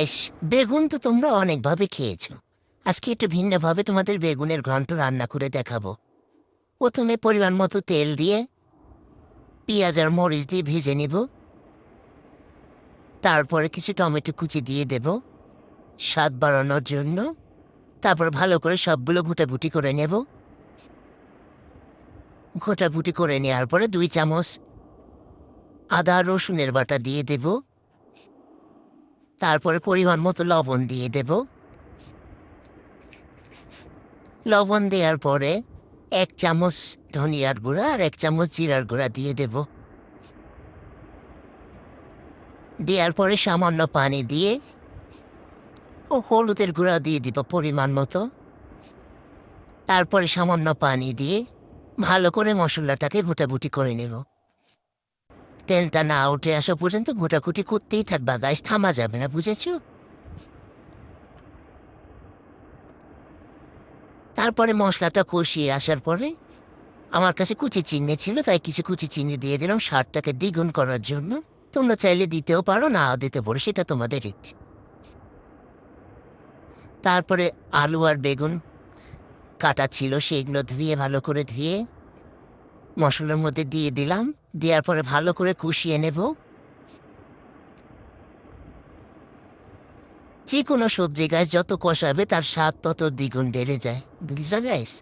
S বেগুন তো তোমরা অনেকভাবে খেয়েছো। আজকে একটু ভিন্নভাবে তোমাদের বেগুনের ঘন্ট রান্না করে দেখাবো। প্রথমে পরিমাণ মতো তেল দিয়ে পেঁয়াজ আর মরিচ দিয়ে ভেজে নিব। তারপরে কিছু টমেটো কুচি দিয়ে দেব স্বাদ বাড়ানোর জন্য। তারপর ভালো করে সবগুলো ঘুটাঘুটি করে নেব। ঘোটাঘুটি করে নেওয়ার পরে 2 চামচ আদা রসুনের বাটা দিয়ে দেব। তারপরে পরিমাণ মতো লবণ দিয়ে দেব। লবণ দেওয়ার পরে 1 চামচ ধনিয়ার গুঁড়া আর 1 চামচ জিরার গুঁড়া দিয়ে দেব। দেওয়ার পরে সামান্য পানি দিয়ে হলুদের গুঁড়া দিয়ে দিব পরিমাণ মতো। তারপরে সামান্য পানি দিয়ে ভালো করে মশলাটাকে ঘুটাঘুটি করে নেব। তেলটা না উঠে আসা পর্যন্ত ঘুটাঘুটি করতেই থাকবা গাইস, থামা যাবে না, বুঝেছো? তারপরে মশলাটা কষিয়ে আসার পরে আমার কাছে কুচি চিংড়ি ছিল, তাই কিছু কুচি চিংড়ি দিয়ে দিলাম স্বাদটাকে দ্বিগুণ করার জন্য। তোমরা চাইলে দিতেও পারো, নাও দিতে পারো, সেটা তোমাদের ইচ্ছে। তারপরে আলু আর বেগুন কাটা ছিল সেগুলো ধুয়ে ভালো করে ধুয়ে মশলার মধ্যে দিয়ে দিলাম। দেওয়ার পরে ভালো করে কষিয়ে নেব। যে কোনো সবজি গাছ যত কষাবে তার স্বাদ তত দ্বিগুণ বেড়ে যায়, বুঝছো গাইস?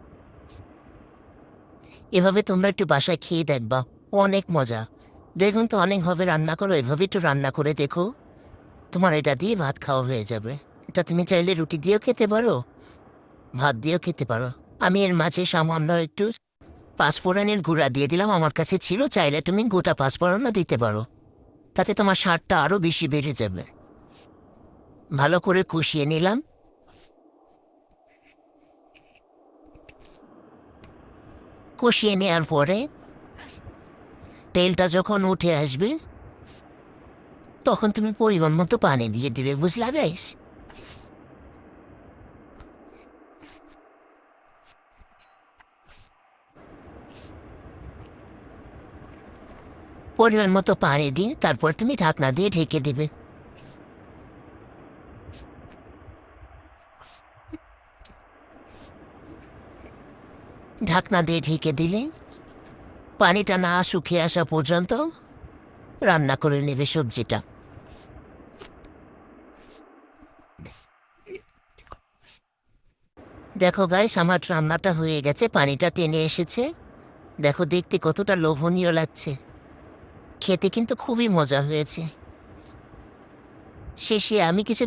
এভাবে তোমরা একটু বাসায় খেয়ে দেখবা, অনেক মজা। বেগুন তো অনেকভাবে রান্না করো, এভাবে একটু রান্না করে দেখো, তোমার এটা দিয়ে ভাত খাওয়া হয়ে যাবে। এটা তুমি চাইলে রুটি দিয়েও খেতে পারো, ভাত দিয়েও খেতে পারো। আমি এর মাঝে সামান্য একটু পাঁচফোড়নের গুঁড়া দিয়ে দিলাম, আমার কাছে ছিল, চাইলে তুমি গোটা পাঁচফোড়নও দিতে পারো, তাতে তোমার স্বাদটা আরও বেশি বেড়ে যাবে। ভালো করে কষিয়ে নিলাম। কষিয়ে নেওয়ার পরে তেলটা যখন উঠে আসবে তখন তুমি পরিমাণ মতো পানি দিয়ে দিবে, বুঝলা গাইস? পরিমাণ মতো পানি দিয়ে তারপর তুমি ঢাকনা দিয়ে ঢেকে দিবে। ঢাকনা দিয়ে ঢেকে দিলে পানিটা না শুকিয়ে আসা পর্যন্ত রান্না করে নেবে সবজিটা। দেখো গাইস, আমার রান্নাটা হয়ে গেছে, পানিটা টেনে এসেছে। দেখো দেখতে কতটা লোভনীয় লাগছে, খেতে কিন্তু খুবই মজা হয়েছে। শেষে আমি কিছু